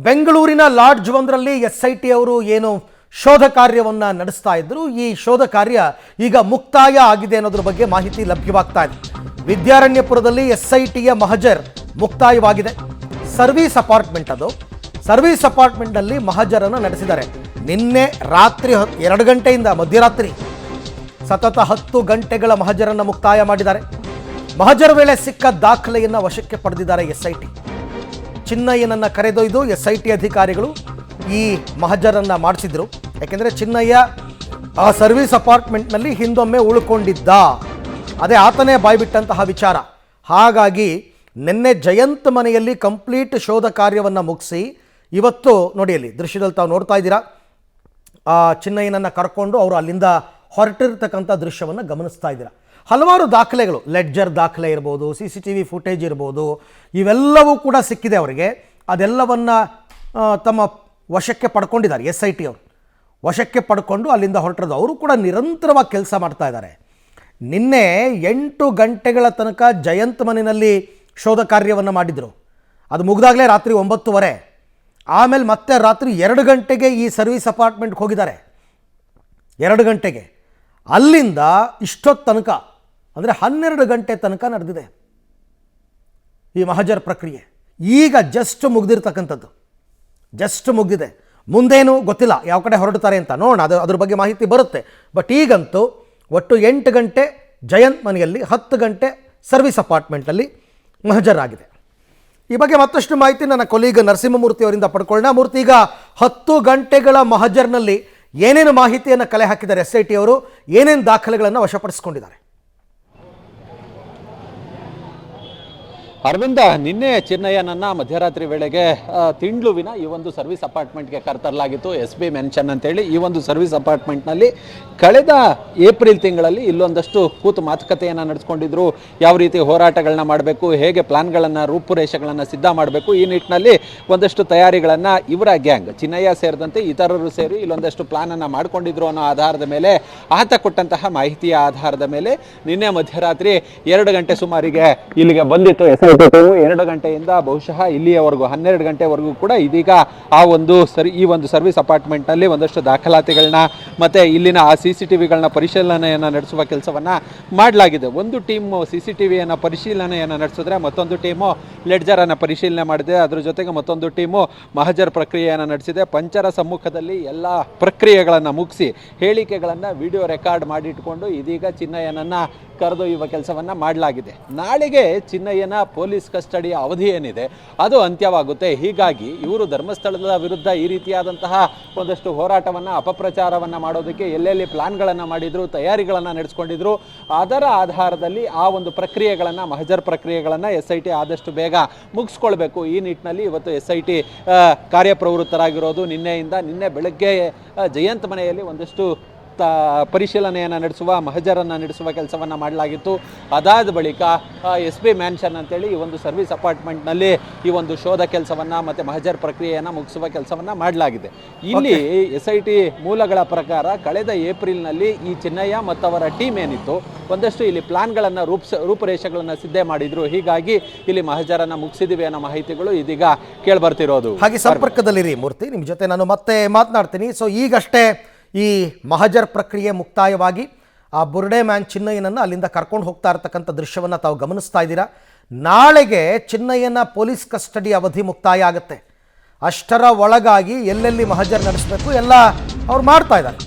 ಬೆಂಗಳೂರಿನ ಲಾಡ್ಜ್ ಒಂದರಲ್ಲಿ SIT ಅವರು ಏನು ಶೋಧ ಕಾರ್ಯವನ್ನು ನಡೆಸ್ತಾ ಇದ್ರು. ಈ ಶೋಧ ಕಾರ್ಯ ಈಗ ಮುಕ್ತಾಯ ಆಗಿದೆ ಅನ್ನೋದ್ರ ಬಗ್ಗೆ ಮಾಹಿತಿ ಲಭ್ಯವಾಗ್ತಾ ಇದೆ. ವಿದ್ಯಾರಣ್ಯಪುರದಲ್ಲಿ SITಯ ಮಹಜರ್ ಮುಕ್ತಾಯವಾಗಿದೆ. ಸರ್ವಿಸ್ ಅಪಾರ್ಟ್ಮೆಂಟ್ ಅದು. ಸರ್ವಿಸ್ ಅಪಾರ್ಟ್ಮೆಂಟ್ನಲ್ಲಿ ಮಹಜರನ್ನು ನಡೆಸಿದ್ದಾರೆ. ನಿನ್ನೆ ರಾತ್ರಿ 2 ಗಂಟೆಯಿಂದ ಮಧ್ಯರಾತ್ರಿ ಸತತ 10 ಗಂಟೆಗಳ ಮಹಜರನ್ನು ಮುಕ್ತಾಯ ಮಾಡಿದ್ದಾರೆ. ಮಹಜರ್ ವೇಳೆ ಸಿಕ್ಕ ದಾಖಲೆಯನ್ನು ವಶಕ್ಕೆ ಪಡೆದಿದ್ದಾರೆ SIT. ಚಿನ್ನಯ್ಯನನ್ನು ಕರೆದೊಯ್ದು SIT ಅಧಿಕಾರಿಗಳು ಈ ಮಹಜರನ್ನು ಮಾಡಿಸಿದ್ರು. ಯಾಕೆಂದರೆ ಚಿನ್ನಯ್ಯ ಆ ಸರ್ವಿಸ್ ಅಪಾರ್ಟ್ಮೆಂಟ್ನಲ್ಲಿ ಹಿಂದೊಮ್ಮೆ ಉಳ್ಕೊಂಡಿದ್ದ, ಅದೇ ಆತನೇ ಬಾಯ್ಬಿಟ್ಟಂತಹ ವಿಚಾರ. ಹಾಗಾಗಿ ನಿನ್ನೆ ಜಯಂತ್ ಮನೆಯಲ್ಲಿ ಕಂಪ್ಲೀಟ್ ಶೋಧ ಕಾರ್ಯವನ್ನು ಮುಗಿಸಿ ಇವತ್ತು ನೋಡಿ ಅಲ್ಲಿ ದೃಶ್ಯದಲ್ಲಿ ತಾವು ನೋಡ್ತಾ ಇದ್ದೀರಾ, ಆ ಚಿನ್ನಯ್ಯನನ್ನು ಕರ್ಕೊಂಡು ಅವರು ಅಲ್ಲಿಂದ ಹೊರಟಿರ್ತಕ್ಕಂಥ ದೃಶ್ಯವನ್ನು ಗಮನಿಸ್ತಾ ಇದ್ದೀರಾ. ಹಲವಾರು ದಾಖಲೆಗಳು, ಲೆಡ್ಜರ್ ದಾಖಲೆ ಇರ್ಬೋದು, CCTV ಫುಟೇಜ್ ಇರ್ಬೋದು, ಇವೆಲ್ಲವೂ ಕೂಡ ಸಿಕ್ಕಿದೆ ಅವರಿಗೆ. ಅದೆಲ್ಲವನ್ನು ತಮ್ಮ ವಶಕ್ಕೆ ಪಡ್ಕೊಂಡಿದ್ದಾರೆ. SIT ಅವರು ವಶಕ್ಕೆ ಪಡ್ಕೊಂಡು ಅಲ್ಲಿಂದ ಹೊರಟಿರೋದು. ಅವರು ಕೂಡ ನಿರಂತರವಾಗಿ ಕೆಲಸ ಮಾಡ್ತಾ ಇದ್ದಾರೆ. ನಿನ್ನೆ 8 ಗಂಟೆಗಳ ತನಕ ಜಯಂತ್ ಮನೆಯಲ್ಲಿ ಶೋಧ ಕಾರ್ಯವನ್ನು ಮಾಡಿದರು. ಅದು ಮುಗಿದಾಗಲೇ ರಾತ್ರಿ 9:30. ಆಮೇಲೆ ಮತ್ತೆ ರಾತ್ರಿ 2 ಗಂಟೆಗೆ ಈ ಸರ್ವಿಸ್ ಅಪಾರ್ಟ್ಮೆಂಟ್ಗೆ ಹೋಗಿದ್ದಾರೆ. 2 ಗಂಟೆಗೆ ಅಲ್ಲಿಂದ ಇಷ್ಟೊತ್ತು ತನಕ ಅಂದರೆ 12 ಗಂಟೆ ತನಕ ನಡೆದಿದೆ ಈ ಮಹಜರ್ ಪ್ರಕ್ರಿಯೆ. ಈಗ ಜಸ್ಟ್ ಮುಗಿದಿರ್ತಕ್ಕಂಥದ್ದು, ಜಸ್ಟ್ ಮುಗಿದಿದೆ. ಮುಂದೇನು ಗೊತ್ತಿಲ್ಲ, ಯಾವ ಕಡೆ ಹೊರಡ್ತಾರೆ ಅಂತ ನೋಡೋಣ, ಅದ್ರ ಬಗ್ಗೆ ಮಾಹಿತಿ ಬರುತ್ತೆ. ಬಟ್ ಈಗಂತೂ ಒಟ್ಟು 8 ಗಂಟೆ ಜಯಂತ್ ಮನೆಯಲ್ಲಿ, 10 ಗಂಟೆ ಸರ್ವಿಸ್ ಅಪಾರ್ಟ್ಮೆಂಟಲ್ಲಿ ಮಹಜರ್ ಆಗಿದೆ. ಈ ಬಗ್ಗೆ ಮತ್ತಷ್ಟು ಮಾಹಿತಿ ನನ್ನ ಕೊಲೀಗ್ ನರಸಿಂಹಮೂರ್ತಿ ಅವರಿಂದ ಪಡ್ಕೊಳ್ಳೋಣ. ಮೂರ್ತಿ, ಈಗ 10 ಗಂಟೆಗಳ ಮಹಜರ್ನಲ್ಲಿ ಏನೇನು ಮಾಹಿತಿಯನ್ನು ಕಲೆ ಹಾಕಿದ್ದಾರೆ SIT ಅವರು, ಏನೇನು ದಾಖಲೆಗಳನ್ನು ವಶಪಡಿಸಿಕೊಂಡಿದ್ದಾರೆ? ಅರವಿಂದ, ನಿನ್ನೆ ಚಿನ್ನಯ್ಯನನ್ನ ಮಧ್ಯರಾತ್ರಿ ವೇಳೆಗೆ ತಿಂಡ್ಲುವಿನ ಈ ಒಂದು ಸರ್ವಿಸ್ ಅಪಾರ್ಟ್ಮೆಂಟ್ಗೆ ಕರೆತರಲಾಗಿತ್ತು. SB ಮೆನ್ಷನ್ ಅಂತೇಳಿ. ಈ ಒಂದು ಸರ್ವಿಸ್ ಅಪಾರ್ಟ್ಮೆಂಟ್ನಲ್ಲಿ ಕಳೆದ ಏಪ್ರಿಲ್ ತಿಂಗಳಲ್ಲಿ ಇಲ್ಲೊಂದಷ್ಟು ಕೂತು ಮಾತುಕತೆಯನ್ನು ನಡೆಸ್ಕೊಂಡಿದ್ರು. ಯಾವ ರೀತಿ ಹೋರಾಟಗಳನ್ನ ಮಾಡಬೇಕು, ಹೇಗೆ ಪ್ಲಾನ್ಗಳನ್ನು, ರೂಪುರೇಷೆಗಳನ್ನು ಸಿದ್ಧ ಮಾಡಬೇಕು, ಈ ನಿಟ್ಟಿನಲ್ಲಿ ಒಂದಷ್ಟು ತಯಾರಿಗಳನ್ನು ಇವರ ಗ್ಯಾಂಗ್, ಚಿನ್ನಯ್ಯ ಸೇರಿದಂತೆ ಇತರರು ಸೇರಿ ಇಲ್ಲೊಂದಷ್ಟು ಪ್ಲಾನನ್ನು ಮಾಡಿಕೊಂಡಿದ್ರು ಅನ್ನೋ ಆಧಾರದ ಮೇಲೆ, ಆತ ಕೊಟ್ಟಂತಹ ಮಾಹಿತಿಯ ಆಧಾರದ ಮೇಲೆ ನಿನ್ನೆ ಮಧ್ಯರಾತ್ರಿ 2 ಗಂಟೆ ಸುಮಾರಿಗೆ ಇಲ್ಲಿಗೆ ಬಂದಿತ್ತು. 2 ಗಂಟೆಯಿಂದ ಬಹುಶಃ ಇಲ್ಲಿಯವರೆಗೂ 12 ಗಂಟೆವರೆಗೂ ಕೂಡ ಇದೀಗ ಈ ಒಂದು ಸರ್ವಿಸ್ ಅಪಾರ್ಟ್ಮೆಂಟ್ನಲ್ಲಿ ಒಂದಷ್ಟು ದಾಖಲಾತಿಗಳನ್ನ ಮತ್ತು ಇಲ್ಲಿನ ಆ CCTVಗಳನ್ನ ಪರಿಶೀಲನೆಯನ್ನು ನಡೆಸುವ ಕೆಲಸವನ್ನು ಮಾಡಲಾಗಿದೆ. ಒಂದು ಟೀಮು CCTVಯನ್ನು ಪರಿಶೀಲನೆಯನ್ನು ನಡೆಸಿದ್ರೆ, ಮತ್ತೊಂದು ಟೀಮು ಲೆಡ್ಜರನ್ನು ಪರಿಶೀಲನೆ ಮಾಡಿದೆ. ಅದರ ಜೊತೆಗೆ ಮತ್ತೊಂದು ಟೀಮು ಮಹಜರ್ ಪ್ರಕ್ರಿಯೆಯನ್ನು ನಡೆಸಿದೆ. ಪಂಚರ ಸಮ್ಮುಖದಲ್ಲಿ ಎಲ್ಲ ಪ್ರಕ್ರಿಯೆಗಳನ್ನು ಮುಗಿಸಿ ಹೇಳಿಕೆಗಳನ್ನು ವಿಡಿಯೋ ರೆಕಾರ್ಡ್ ಮಾಡಿಟ್ಕೊಂಡು ಇದೀಗ ಚಿನ್ನಯ್ಯನನ್ನು ಕರೆದೊಯ್ಯುವ ಕೆಲಸವನ್ನು ಮಾಡಲಾಗಿದೆ. ನಾಳೆಗೆ ಚಿನ್ನಯ್ಯನ ಪೊಲೀಸ್ ಕಸ್ಟಡಿಯ ಅವಧಿ ಏನಿದೆ ಅದು ಅಂತ್ಯವಾಗುತ್ತೆ. ಹೀಗಾಗಿ ಇವರು ಧರ್ಮಸ್ಥಳದ ವಿರುದ್ಧ ಈ ರೀತಿಯಾದಂತಹ ಒಂದಷ್ಟು ಹೋರಾಟವನ್ನು, ಅಪಪ್ರಚಾರವನ್ನು ಮಾಡೋದಕ್ಕೆ ಎಲ್ಲೆಲ್ಲಿ ಪ್ಲಾನ್ಗಳನ್ನು ಮಾಡಿದ್ರು, ತಯಾರಿಗಳನ್ನು ನಡೆಸ್ಕೊಂಡಿದ್ರು, ಅದರ ಆಧಾರದಲ್ಲಿ ಆ ಒಂದು ಪ್ರಕ್ರಿಯೆಗಳನ್ನು, ಮಹಜರ್ ಪ್ರಕ್ರಿಯೆಗಳನ್ನು SIT ಆದಷ್ಟು ಬೇಗ ಮುಗಿಸ್ಕೊಳ್ಬೇಕು. ಈ ನಿಟ್ಟಿನಲ್ಲಿ ಇವತ್ತು SIT ಕಾರ್ಯಪ್ರವೃತ್ತರಾಗಿರೋದು. ನಿನ್ನೆ ಬೆಳಗ್ಗೆ ಜಯಂತ್ ಮನೆಯಲ್ಲಿ ಒಂದಷ್ಟು ಪರಿಶೀಲನೆಯನ್ನು ನಡೆಸುವ, ಮಹಜರನ್ನು ನಡೆಸುವ ಕೆಲಸವನ್ನು ಮಾಡಲಾಗಿತ್ತು. ಅದಾದ ಬಳಿಕ SB ಮ್ಯಾನ್ಷನ್ ಅಂತೇಳಿ ಈ ಒಂದು ಸರ್ವಿಸ್ ಅಪಾರ್ಟ್ಮೆಂಟ್ನಲ್ಲಿ ಈ ಒಂದು ಶೋಧ ಕೆಲಸವನ್ನು ಮತ್ತು ಮಹಜರ್ ಪ್ರಕ್ರಿಯೆಯನ್ನು ಮುಗಿಸುವ ಕೆಲಸವನ್ನು ಮಾಡಲಾಗಿದೆ. ಇಲ್ಲಿ SIT ಮೂಲಗಳ ಪ್ರಕಾರ ಕಳೆದ ಏಪ್ರಿಲ್ನಲ್ಲಿ ಈ ಚಿನ್ನಯ್ಯ ಮತ್ತು ಅವರ ಟೀಮ್ ಏನಿತ್ತು ಒಂದಷ್ಟು ಇಲ್ಲಿ ಪ್ಲಾನ್ಗಳನ್ನು, ರೂಪುರೇಷೆಗಳನ್ನು ಸಿದ್ಧ ಮಾಡಿದ್ರು. ಹೀಗಾಗಿ ಇಲ್ಲಿ ಮಹಜರನ್ನು ಮುಗಿಸಿದ್ದೀವಿ ಅನ್ನೋ ಮಾಹಿತಿಗಳು ಇದೀಗ ಕೇಳಿಬರ್ತಿರೋದು. ಹಾಗೆ ಸಂಪರ್ಕದಲ್ಲಿರಿ ಮೂರ್ತಿ, ನಿಮ್ಮ ಜೊತೆ ನಾನು ಮತ್ತೆ ಮಾತನಾಡ್ತೀನಿ. ಸೊ ಈಗಷ್ಟೇ ಈ ಮಹಜರ್ ಪ್ರಕ್ರಿಯೆ ಮುಕ್ತಾಯವಾಗಿ ಆ ಬುರ್ಡೆ ಮ್ಯಾನ್ ಚಿನ್ನಯ್ಯನನ್ನು ಅಲ್ಲಿಂದ ಕರ್ಕೊಂಡು ಹೋಗ್ತಾ ಇರತಕ್ಕಂಥ ದೃಶ್ಯವನ್ನು ತಾವು ಗಮನಿಸ್ತಾ ಇದ್ದೀರಾ. ನಾಳೆಗೆ ಚಿನ್ನಯ್ಯನ ಪೊಲೀಸ್ ಕಸ್ಟಡಿ ಅವಧಿ ಮುಕ್ತಾಯ ಆಗುತ್ತೆ. ಅಷ್ಟರ ಒಳಗಾಗಿ ಎಲ್ಲೆಲ್ಲಿ ಮಹಜರ್ ನಡೆಸಬೇಕು ಎಲ್ಲ ಅವ್ರು ಮಾಡ್ತಾ ಇದ್ದಾರೆ.